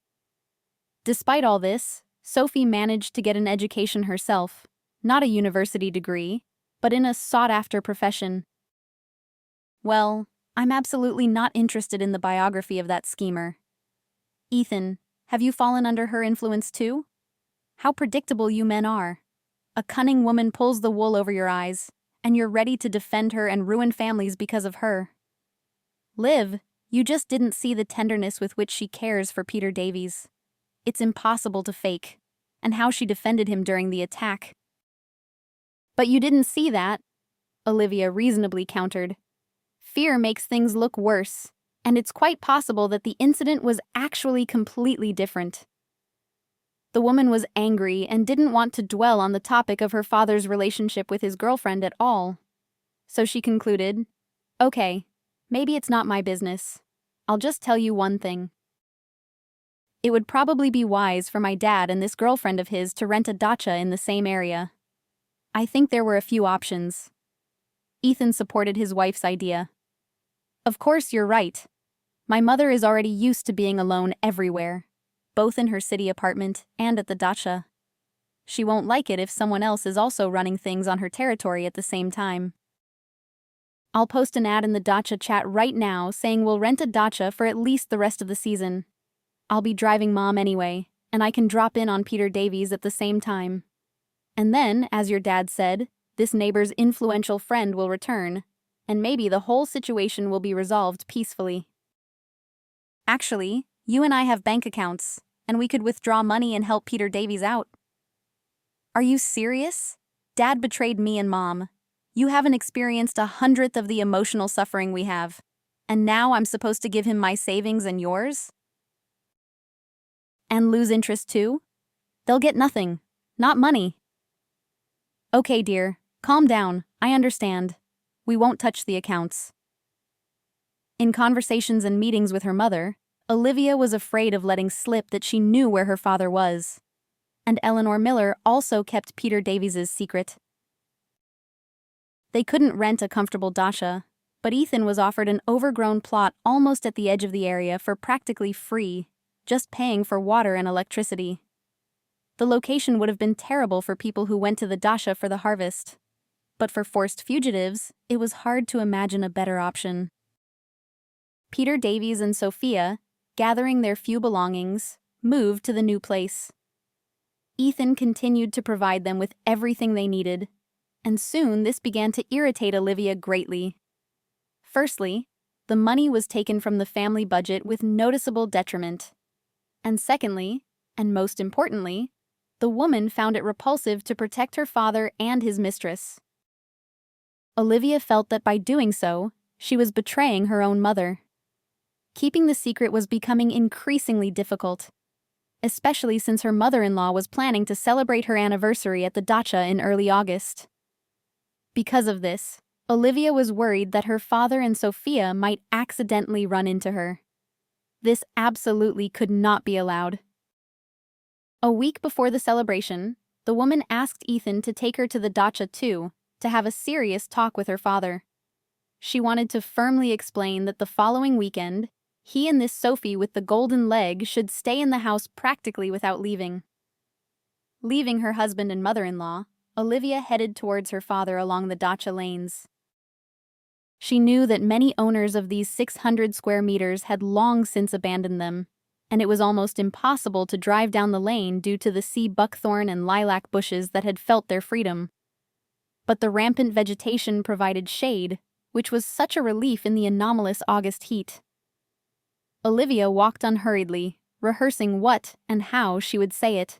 Despite all this, Sophie managed to get an education herself, not a university degree, but in a sought-after profession. Well, I'm absolutely not interested in the biography of that schemer. Ethan, have you fallen under her influence too? How predictable you men are. A cunning woman pulls the wool over your eyes, and you're ready to defend her and ruin families because of her. Liv, you just didn't see the tenderness with which she cares for Peter Davies. It's impossible to fake, and how she defended him during the attack. But you didn't see that, Olivia reasonably countered. Fear makes things look worse, and it's quite possible that the incident was actually completely different. The woman was angry and didn't want to dwell on the topic of her father's relationship with his girlfriend at all. So she concluded, "Okay, maybe it's not my business. I'll just tell you one thing. It would probably be wise for my dad and this girlfriend of his to rent a dacha in the same area. I think there were a few options." Ethan supported his wife's idea. "Of course you're right. My mother is already used to being alone everywhere, both in her city apartment and at the dacha. She won't like it if someone else is also running things on her territory at the same time. I'll post an ad in the dacha chat right now saying we'll rent a dacha for at least the rest of the season. I'll be driving Mom anyway, and I can drop in on Peter Davies at the same time. And then, as your dad said, this neighbor's influential friend will return, and maybe the whole situation will be resolved peacefully. Actually, you and I have bank accounts, and we could withdraw money and help Peter Davies out." "Are you serious? Dad betrayed me and Mom. You haven't experienced 1/100th of the emotional suffering we have, and now I'm supposed to give him my savings and yours? And lose interest too? They'll get nothing, not money." "Okay, dear, calm down, I understand. We won't touch the accounts." In conversations and meetings with her mother, Olivia was afraid of letting slip that she knew where her father was. And Eleanor Miller also kept Peter Davies' secret. They couldn't rent a comfortable dacha, but Ethan was offered an overgrown plot almost at the edge of the area for practically free, just paying for water and electricity. The location would have been terrible for people who went to the dacha for the harvest. But for forced fugitives, it was hard to imagine a better option. Peter Davies and Sophia, gathering their few belongings, moved to the new place. Ethan continued to provide them with everything they needed, and soon this began to irritate Olivia greatly. Firstly, the money was taken from the family budget with noticeable detriment. And secondly, and most importantly, the woman found it repulsive to protect her father and his mistress. Olivia felt that by doing so, she was betraying her own mother. Keeping the secret was becoming increasingly difficult, especially since her mother-in-law was planning to celebrate her anniversary at the dacha in early August. Because of this, Olivia was worried that her father and Sophia might accidentally run into her. This absolutely could not be allowed. A week before the celebration, the woman asked Ethan to take her to the dacha too, to have a serious talk with her father. She wanted to firmly explain that the following weekend, he and this Sophie with the golden leg should stay in the house practically without leaving. Leaving her husband and mother-in-law, Olivia headed towards her father along the dacha lanes. She knew that many owners of these 600 square meters had long since abandoned them, and it was almost impossible to drive down the lane due to the sea buckthorn and lilac bushes that had felt their freedom. But the rampant vegetation provided shade, which was such a relief in the anomalous August heat. Olivia walked unhurriedly, rehearsing what and how she would say it.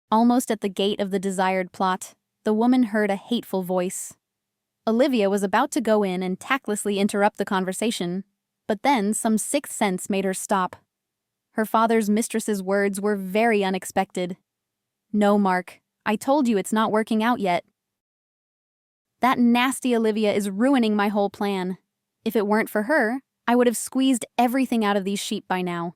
Almost at the gate of the desired plot, the woman heard a hateful voice. Olivia was about to go in and tactlessly interrupt the conversation, but then some sixth sense made her stop. Her father's mistress's words were very unexpected. "No, Mark, I told you it's not working out yet. That nasty Olivia is ruining my whole plan. If it weren't for her, I would have squeezed everything out of these sheep by now.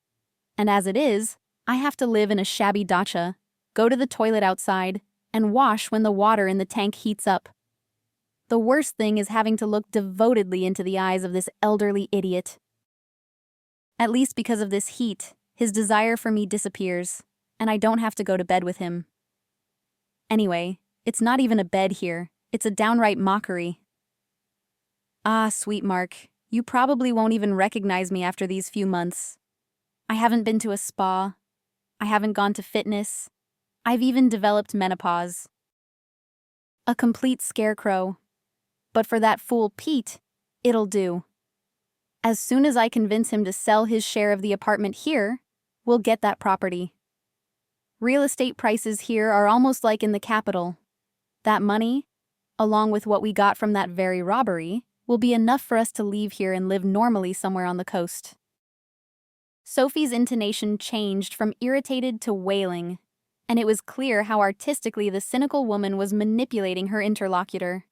And as it is, I have to live in a shabby dacha, go to the toilet outside, and wash when the water in the tank heats up. The worst thing is having to look devotedly into the eyes of this elderly idiot. At least because of this heat, his desire for me disappears, and I don't have to go to bed with him. Anyway, it's not even a bed here, it's a downright mockery. Ah, sweet Mark, you probably won't even recognize me after these few months. I haven't been to a spa. I haven't gone to fitness. I've even developed menopause. A complete scarecrow. But for that fool Pete, it'll do. As soon as I convince him to sell his share of the apartment here, we'll get that property. Real estate prices here are almost like in the capital. That money, along with what we got from that very robbery, will be enough for us to leave here and live normally somewhere on the coast. Sophie's intonation changed from irritated to wailing, and it was clear how artistically the cynical woman was manipulating her interlocutor.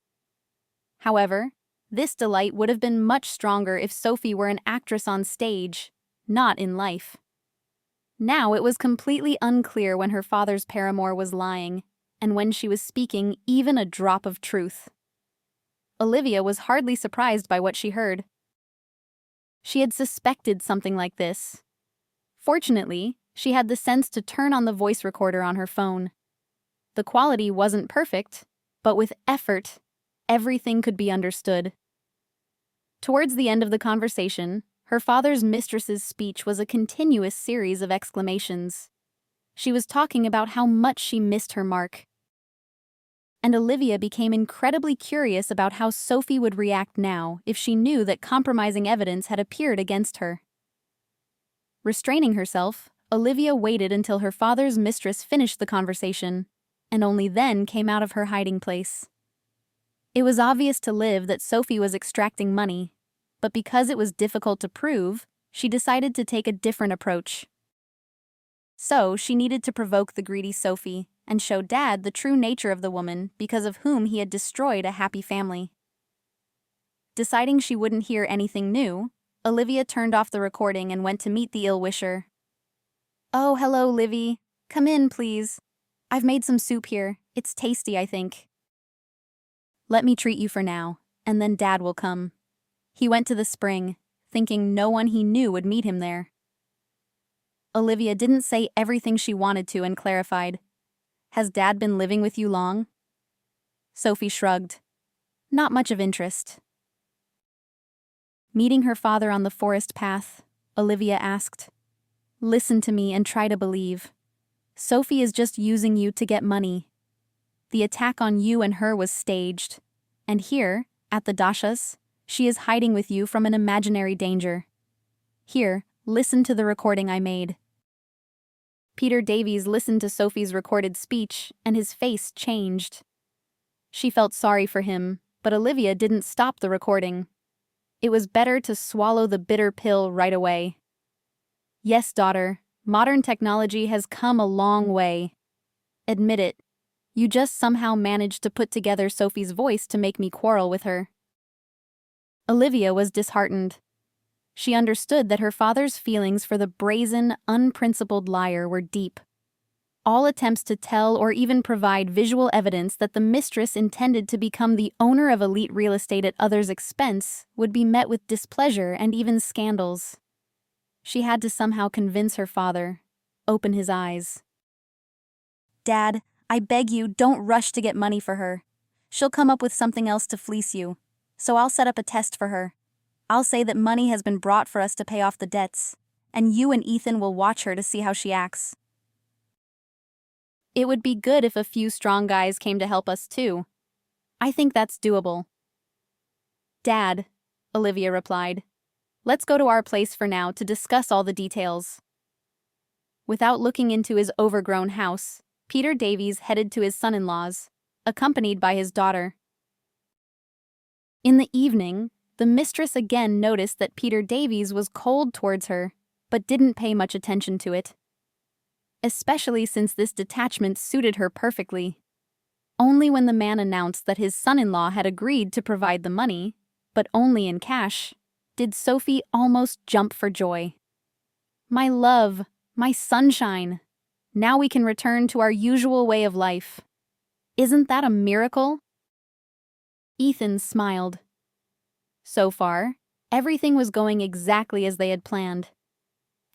However, this delight would have been much stronger if Sophie were an actress on stage, not in life. Now it was completely unclear when her father's paramour was lying, and when she was speaking even a drop of truth. Olivia was hardly surprised by what she heard. She had suspected something like this. Fortunately, she had the sense to turn on the voice recorder on her phone. The quality wasn't perfect, but with effort, everything could be understood. Towards the end of the conversation, her father's mistress's speech was a continuous series of exclamations. She was talking about how much she missed her Mark. And Olivia became incredibly curious about how Sophie would react now if she knew that compromising evidence had appeared against her. Restraining herself, Olivia waited until her father's mistress finished the conversation, and only then came out of her hiding place. It was obvious to Liv that Sophie was extracting money, but because it was difficult to prove, she decided to take a different approach. So she needed to provoke the greedy Sophie and show Dad the true nature of the woman because of whom he had destroyed a happy family. Deciding she wouldn't hear anything new, Olivia turned off the recording and went to meet the ill-wisher. "Oh, hello, Livy. Come in, please. I've made some soup here. It's tasty, I think." "Let me treat you for now, and then Dad will come." He went to the spring, thinking no one he knew would meet him there. Olivia didn't say everything she wanted to and clarified. "Has Dad been living with you long?" Sophie shrugged. "Not much of interest." Meeting her father on the forest path, Olivia asked, "Listen to me and try to believe. Sophie is just using you to get money. The attack on you and her was staged, and here, at the Dashas, she is hiding with you from an imaginary danger. Here, listen to the recording I made." Peter Davies listened to Sophie's recorded speech, and his face changed. She felt sorry for him, but Olivia didn't stop the recording. It was better to swallow the bitter pill right away. "Yes, daughter, modern technology has come a long way. Admit it. You just somehow managed to put together Sophie's voice to make me quarrel with her." Olivia was disheartened. She understood that her father's feelings for the brazen, unprincipled liar were deep. All attempts to tell or even provide visual evidence that the mistress intended to become the owner of elite real estate at others' expense would be met with displeasure and even scandals. She had to somehow convince her father, open his eyes. "Dad, I beg you, don't rush to get money for her. She'll come up with something else to fleece you, so I'll set up a test for her. I'll say that money has been brought for us to pay off the debts, and you and Ethan will watch her to see how she acts." "It would be good if a few strong guys came to help us too. I think that's doable." "Dad," Olivia replied, "let's go to our place for now to discuss all the details." Without looking into his overgrown house, Peter Davies headed to his son-in-law's, accompanied by his daughter. In the evening, the mistress again noticed that Peter Davies was cold towards her, but didn't pay much attention to it. Especially since this detachment suited her perfectly. Only when the man announced that his son-in-law had agreed to provide the money, but only in cash, did Sophie almost jump for joy. "My love, my sunshine, now we can return to our usual way of life. Isn't that a miracle?" Ethan smiled. So far, everything was going exactly as they had planned.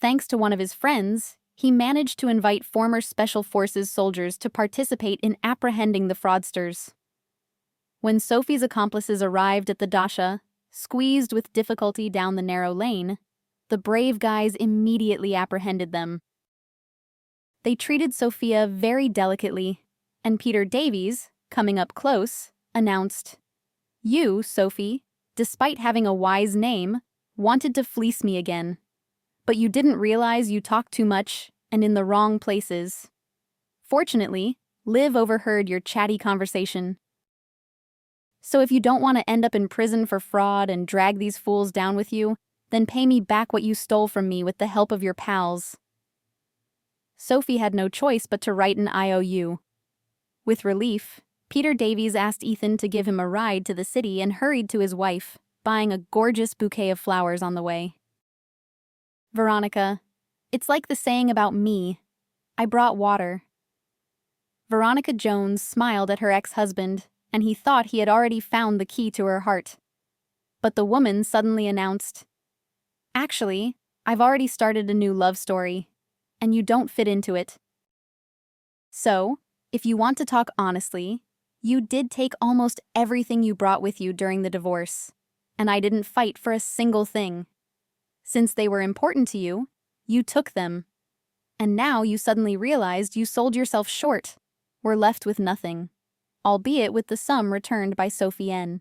Thanks to one of his friends, he managed to invite former Special Forces soldiers to participate in apprehending the fraudsters. When Sophie's accomplices arrived at the Dasha, squeezed with difficulty down the narrow lane, the brave guys immediately apprehended them. They treated Sophia very delicately, and Peter Davies, coming up close, announced, "You, Sophie, despite having a wise name, wanted to fleece me again. But you didn't realize you talked too much and in the wrong places. Fortunately, Liv overheard your chatty conversation. So if you don't want to end up in prison for fraud and drag these fools down with you, then pay me back what you stole from me with the help of your pals." Sophie had no choice but to write an IOU. With relief, Peter Davies asked Ethan to give him a ride to the city and hurried to his wife, buying a gorgeous bouquet of flowers on the way. "Veronica, it's like the saying about me. I brought water." Veronica Jones smiled at her ex-husband, and he thought he had already found the key to her heart. But the woman suddenly announced, "Actually, I've already started a new love story, and you don't fit into it. So, if you want to talk honestly, you did take almost everything you brought with you during the divorce, and I didn't fight for a single thing. Since they were important to you, you took them. And now you suddenly realized you sold yourself short. We're left with nothing, albeit with the sum returned by Sophie N.